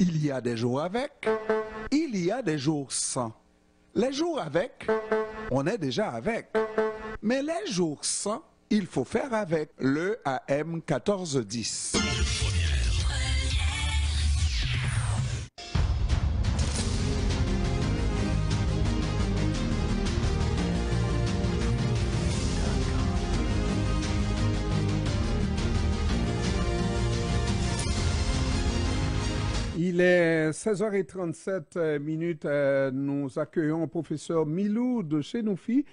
Il y a des jours avec, il y a des jours sans. Les jours avec, on est déjà avec. Mais les jours sans, il faut faire avec le AM 1410. Il est 16h37 minutes. Nous accueillons le professeur Milou de Chenoufi,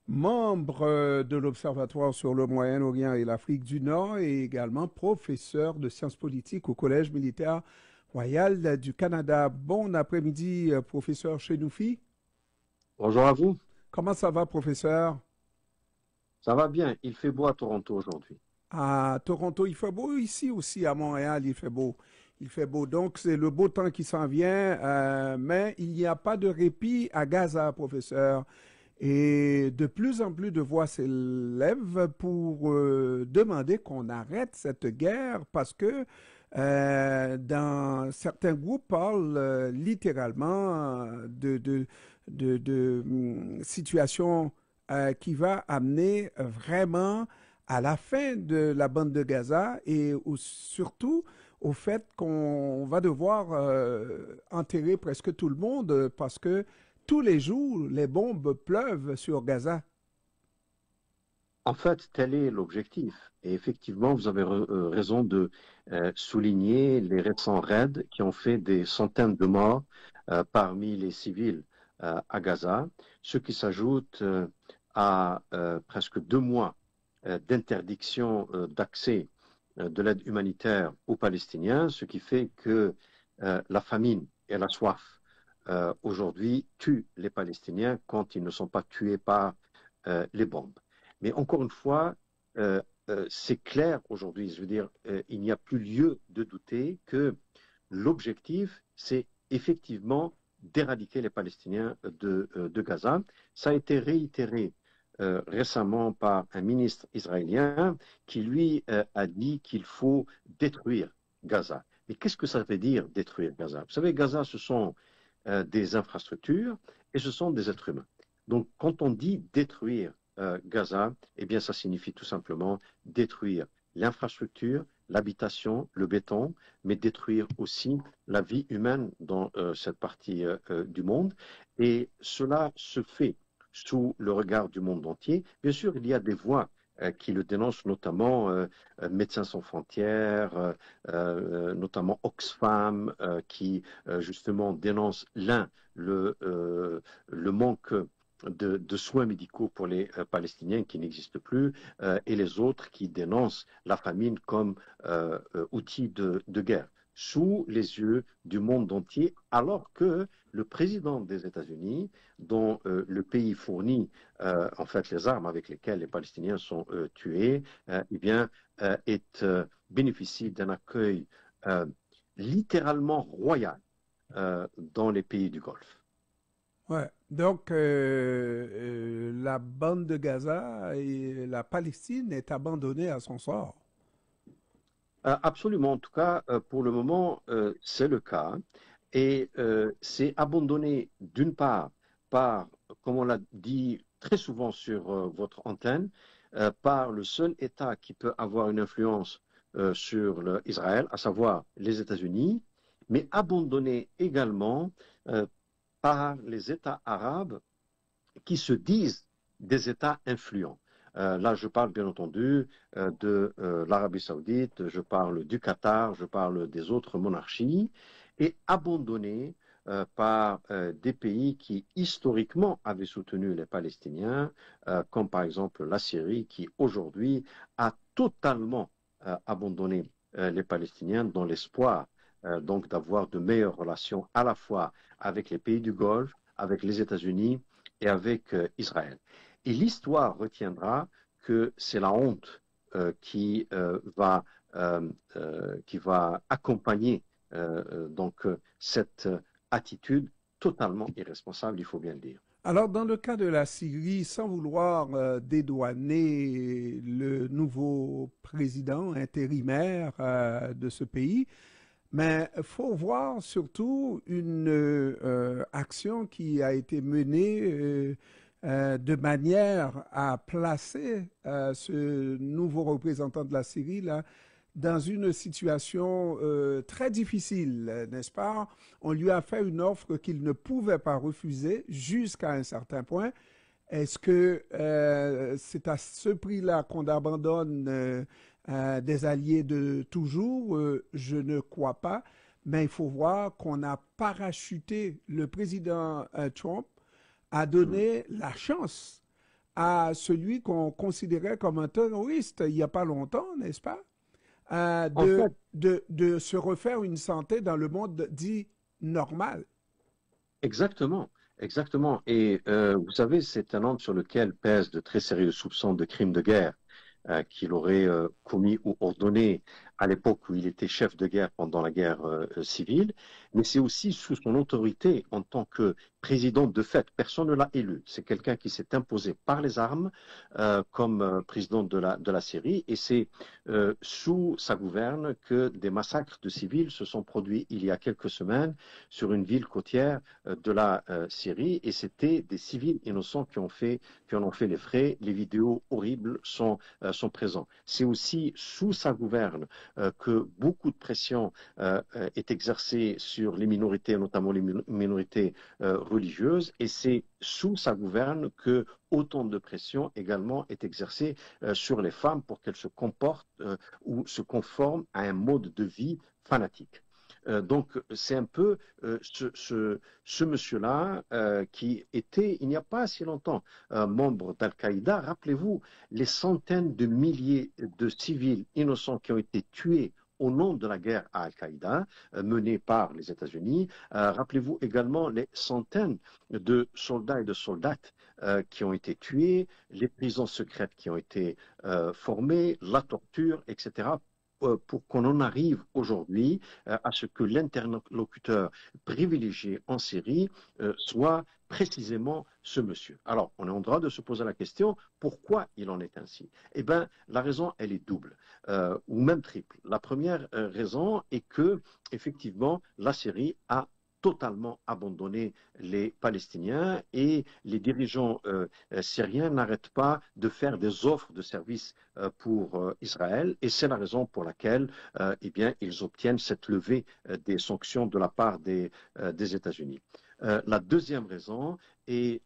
membre de l'Observatoire sur le Moyen-Orient et l'Afrique du Nord et également professeur de sciences politiques au Collège militaire royal du Canada. Bon après-midi, professeur Chenoufi. Bonjour à vous. Comment ça va, professeur? Ça va bien. Il fait beau à Toronto aujourd'hui. À Toronto, il fait beau. Ici aussi, à Montréal, il fait beau. Il fait beau. Donc, c'est le beau temps qui s'en vient, mais il n'y a pas de répit à Gaza, professeur. Et de plus en plus de voix s'élèvent pour demander qu'on arrête cette guerre parce que dans certains groupes parlent littéralement de situation qui va amener vraiment à la fin de la bande de Gaza et surtout au fait qu'on va devoir enterrer presque tout le monde parce que tous les jours, les bombes pleuvent sur Gaza. En fait, tel est l'objectif. Et effectivement, vous avez raison de souligner les récents raids qui ont fait des centaines de morts parmi les civils à Gaza, ce qui s'ajoute à presque 2 mois d'interdiction d'accès de l'aide humanitaire aux Palestiniens, ce qui fait que la famine et la soif aujourd'hui tuent les Palestiniens quand ils ne sont pas tués par les bombes. Mais encore une fois, c'est clair aujourd'hui, je veux dire, il n'y a plus lieu de douter que l'objectif, c'est effectivement d'éradiquer les Palestiniens de Gaza. Ça a été réitéré récemment par un ministre israélien qui, lui, a dit qu'il faut détruire Gaza. Mais qu'est-ce que ça veut dire détruire Gaza? Vous savez, Gaza, ce sont des infrastructures et ce sont des êtres humains. Donc, quand on dit détruire Gaza, eh bien, ça signifie tout simplement détruire l'infrastructure, l'habitation, le béton, mais détruire aussi la vie humaine dans cette partie du monde. Et cela se fait sous le regard du monde entier. Bien sûr, il y a des voix qui le dénoncent, notamment Médecins sans frontières, notamment Oxfam, qui justement dénonce le manque de soins médicaux pour les Palestiniens qui n'existent plus, et les autres qui dénoncent la famine comme outil de guerre, sous les yeux du monde entier, alors que le président des États-Unis, dont le pays fournit en fait les armes avec lesquelles les Palestiniens sont tués, eh bien, bénéficie d'un accueil littéralement royal dans les pays du Golfe. Ouais. Donc, la bande de Gaza et la Palestine est abandonnée à son sort. Absolument, en tout cas, pour le moment, c'est le cas. Et c'est abandonné d'une part par, comme on l'a dit très souvent sur votre antenne, par le seul État qui peut avoir une influence sur Israël, à savoir les États-Unis, mais abandonné également par les États arabes qui se disent des États influents. Là, je parle bien entendu de l'Arabie saoudite, je parle du Qatar, je parle des autres monarchies, et abandonnés par des pays qui historiquement avaient soutenu les Palestiniens, comme par exemple la Syrie, qui aujourd'hui a totalement abandonné les Palestiniens dans l'espoir donc d'avoir de meilleures relations à la fois avec les pays du Golfe, avec les États-Unis et avec Israël. Et l'histoire retiendra que c'est la honte qui va accompagner donc cette attitude totalement irresponsable, il faut bien le dire. Alors, dans le cas de la Syrie, sans vouloir dédouaner le nouveau président intérimaire de ce pays, Mais il faut voir surtout une action qui a été menée de manière à placer ce nouveau représentant de la Syrie là dans une situation très difficile, n'est-ce pas? On lui a fait une offre qu'il ne pouvait pas refuser jusqu'à un certain point. Est-ce que c'est à ce prix-là qu'on abandonne des alliés de toujours? Je ne crois pas. Mais il faut voir qu'on a parachuté le président Trump à donner la chance à celui qu'on considérait comme un terroriste il n'y a pas longtemps, n'est-ce pas? En fait, De se refaire une santé dans le monde dit normal. exactement, exactement. Et vous savez, c'est un homme sur lequel pèsent de très sérieux soupçons de crimes de guerre qu'il aurait commis ou ordonné à l'époque où il était chef de guerre pendant la guerre civile, mais c'est aussi sous son autorité en tant que président de fait. Personne ne l'a élu. C'est quelqu'un qui s'est imposé par les armes comme président de la Syrie, et c'est sous sa gouverne que des massacres de civils se sont produits il y a quelques semaines sur une ville côtière de la Syrie, et c'était des civils innocents qui en ont fait les frais. Les vidéos horribles sont présents. C'est aussi sous sa gouverne que beaucoup de pression est exercée sur les minorités, notamment les minorités religieuses, et c'est sous sa gouverne que autant de pression également est exercée sur les femmes pour qu'elles se comportent ou se conforment à un mode de vie fanatique. Donc, c'est un peu ce monsieur-là qui était, il n'y a pas si longtemps, membre d'Al-Qaïda. Rappelez-vous les centaines de milliers de civils innocents qui ont été tués au nom de la guerre à Al-Qaïda, menée par les États-Unis. Rappelez-vous également les centaines de soldats et de soldates qui ont été tués, les prisons secrètes qui ont été formées, la torture, etc., pour qu'on en arrive aujourd'hui à ce que l'interlocuteur privilégié en Syrie soit précisément ce monsieur. Alors, on est en droit de se poser la question, pourquoi il en est ainsi? Eh bien, la raison, elle est double, ou même triple. La première raison est que, effectivement, la Syrie a totalement abandonné les Palestiniens, et les dirigeants syriens n'arrêtent pas de faire des offres de services pour Israël, et c'est la raison pour laquelle eh bien, ils obtiennent cette levée des sanctions de la part des États-Unis. La deuxième raison est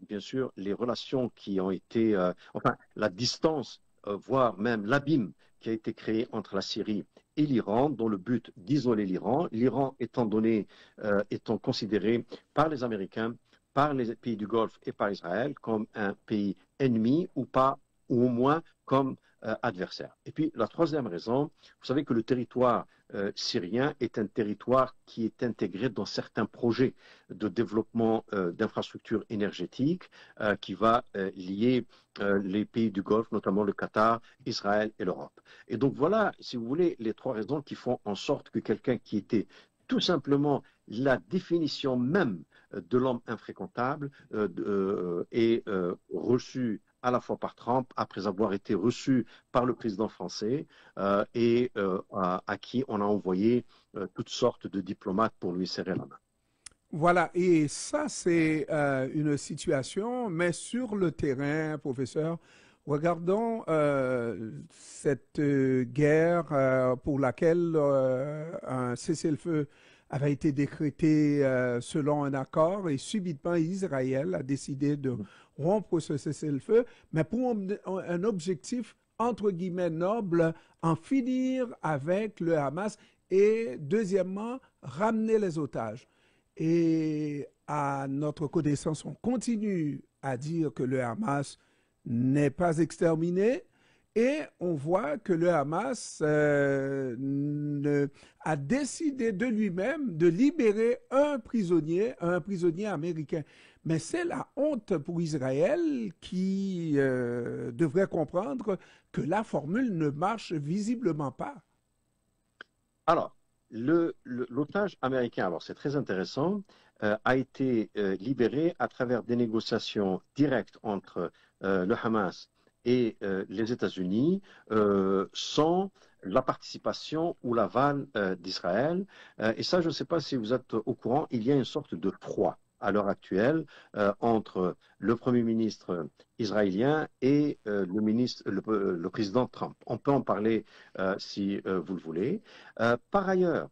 bien sûr les relations qui ont été, enfin la distance, voire même l'abîme qui a été créé entre la Syrie et l'Iran, dans le but d'isoler l'Iran. L'Iran étant considéré par les Américains, par les pays du Golfe et par Israël comme un pays ennemi, ou pas, ou au moins comme adversaire. Et puis la troisième raison, vous savez que le territoire syrien est un territoire qui est intégré dans certains projets de développement d'infrastructures énergétiques qui va lier les pays du Golfe, notamment le Qatar, Israël et l'Europe. Et donc voilà, si vous voulez, les trois raisons qui font en sorte que quelqu'un qui était tout simplement la définition même de l'homme infréquentable est reçu à la fois par Trump, après avoir été reçu par le président français, à qui on a envoyé toutes sortes de diplomates pour lui serrer la main. Voilà, et ça, c'est une situation, mais sur le terrain, professeur, regardons cette guerre pour laquelle un cessez-le-feu avait été décrété selon un accord, et subitement Israël a décidé de rompre ce cessez-le-feu, mais pour un objectif entre guillemets noble, en finir avec le Hamas, et deuxièmement, ramener les otages. Et à notre connaissance, on continue à dire que le Hamas n'est pas exterminé, et on voit que le Hamas a décidé de lui-même de libérer un prisonnier américain. Mais c'est la honte pour Israël qui devrait comprendre que la formule ne marche visiblement pas. Alors, l'otage américain, alors c'est très intéressant, a été libéré à travers des négociations directes entre le Hamas et les États-Unis, sans la participation ou l'aval d'Israël. Et ça, je ne sais pas si vous êtes au courant, il y a une sorte de froid à l'heure actuelle entre le Premier ministre israélien et le président Trump. On peut en parler si vous le voulez. Par ailleurs,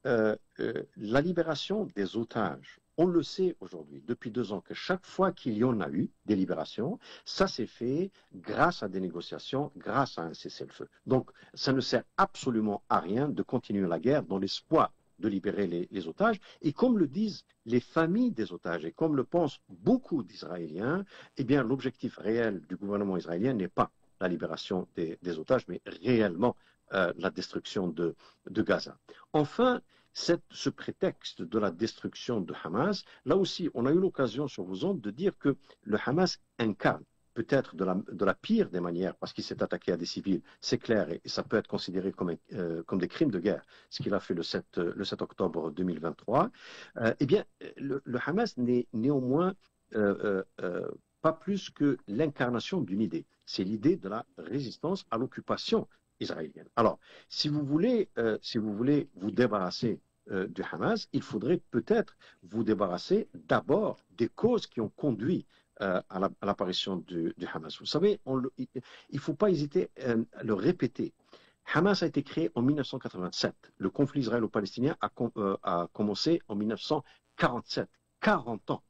la libération des otages, on le sait aujourd'hui, depuis 2 ans, que chaque fois qu'il y en a eu des libérations, ça s'est fait grâce à des négociations, grâce à un cessez-le-feu. Donc, ça ne sert absolument à rien de continuer la guerre dans l'espoir de libérer les otages. Et comme le disent les familles des otages, et comme le pensent beaucoup d'Israéliens, eh bien, l'objectif réel du gouvernement israélien n'est pas la libération des otages, mais réellement la destruction de Gaza. Enfin, ce prétexte de la destruction de Hamas, là aussi, on a eu l'occasion sur vos ondes de dire que le Hamas incarne peut-être de la pire des manières, parce qu'il s'est attaqué à des civils, c'est clair, et ça peut être considéré comme des crimes de guerre, ce qu'il a fait le 7 octobre 2023, eh bien, le Hamas n'est néanmoins pas plus que l'incarnation d'une idée. C'est l'idée de la résistance à l'occupation israélienne. Alors, si vous voulez vous débarrasser du Hamas, il faudrait peut-être vous débarrasser d'abord des causes qui ont conduit à l'apparition du Hamas. Vous savez, il ne faut pas hésiter à le répéter. Hamas a été créé en 1987. Le conflit israélo-palestinien a commencé en 1947, 40 ans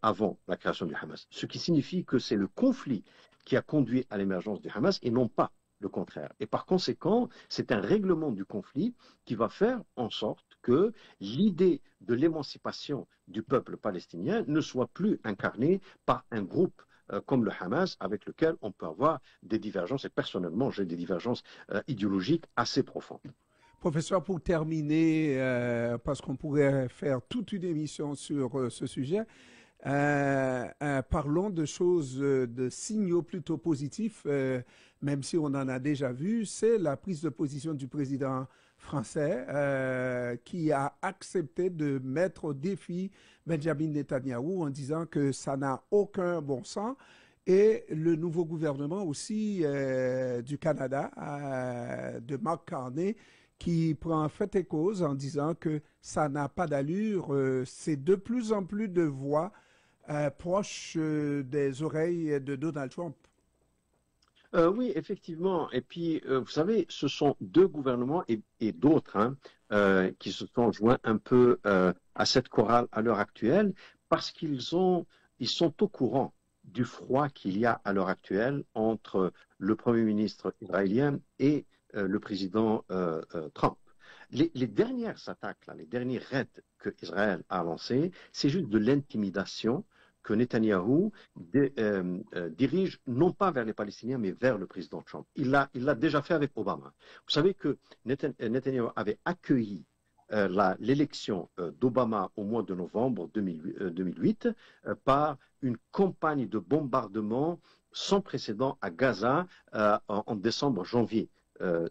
avant la création du Hamas. Ce qui signifie que c'est le conflit qui a conduit à l'émergence du Hamas et non pas le contraire. Et par conséquent, c'est un règlement du conflit qui va faire en sorte que l'idée de l'émancipation du peuple palestinien ne soit plus incarnée par un groupe comme le Hamas, avec lequel on peut avoir des divergences, et personnellement, j'ai des divergences idéologiques assez profondes. Professeur, pour terminer, parce qu'on pourrait faire toute une émission sur ce sujet, parlons de choses, de signaux plutôt positifs, même si on en a déjà vu, c'est la prise de position du président français qui a accepté de mettre au défi Benjamin Netanyahou en disant que ça n'a aucun bon sens. Et le nouveau gouvernement aussi du Canada, de Mark Carney, qui prend fait et cause en disant que ça n'a pas d'allure. C'est de plus en plus de voix proches des oreilles de Donald Trump. Oui, effectivement. Et puis, vous savez, ce sont deux gouvernements et d'autres qui se sont joints un peu à cette chorale à l'heure actuelle parce ils sont au courant du froid qu'il y a à l'heure actuelle entre le Premier ministre israélien et le président Trump. Les dernières attaques, les derniers raids que Israël a lancés, c'est juste de l'intimidation que Netanyahou dirige non pas vers les Palestiniens, mais vers le président Trump. Il l'a déjà fait avec Obama. Vous savez que Netanyahou avait accueilli l'élection d'Obama au mois de novembre 2008 par une campagne de bombardement sans précédent à Gaza en décembre-janvier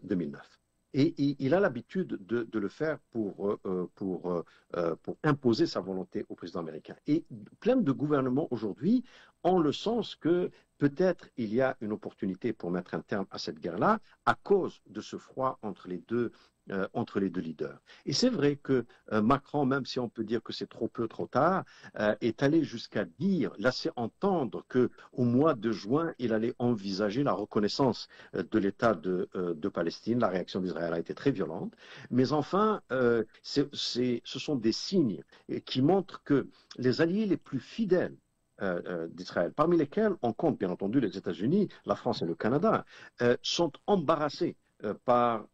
2009. Et il a l'habitude de le faire pour imposer sa volonté au président américain. Et plein de gouvernements aujourd'hui ont le sens que peut-être il y a une opportunité pour mettre un terme à cette guerre-là à cause de ce froid entre les deux leaders. Et c'est vrai que Macron, même si on peut dire que c'est trop peu, trop tard, est allé jusqu'à laisser entendre qu'au mois de juin, il allait envisager la reconnaissance de l'État de Palestine. La réaction d'Israël a été très violente. Mais enfin, ce sont des signes qui montrent que les alliés les plus fidèles d'Israël, parmi lesquels on compte bien entendu les États-Unis, la France et le Canada, sont embarrassés par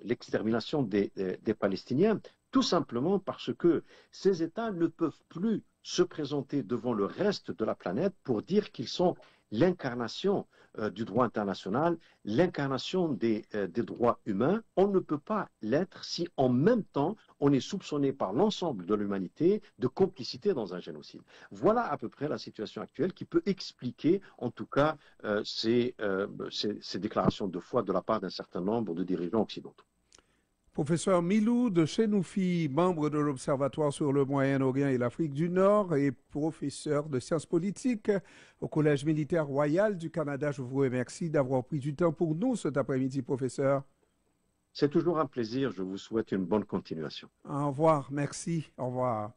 l'extermination des Palestiniens, tout simplement parce que ces États ne peuvent plus se présenter devant le reste de la planète pour dire qu'ils sont l'incarnation du droit international, l'incarnation des droits humains. On ne peut pas l'être si en même temps on est soupçonné par l'ensemble de l'humanité de complicité dans un génocide. Voilà à peu près la situation actuelle qui peut expliquer en tout cas ces déclarations de foi de la part d'un certain nombre de dirigeants occidentaux. Professeur Milou de Chenoufi, membre de l'Observatoire sur le Moyen-Orient et l'Afrique du Nord et professeur de sciences politiques au Collège militaire royal du Canada. Je vous remercie d'avoir pris du temps pour nous cet après-midi, professeur. C'est toujours un plaisir. Je vous souhaite une bonne continuation. Au revoir. Merci. Au revoir.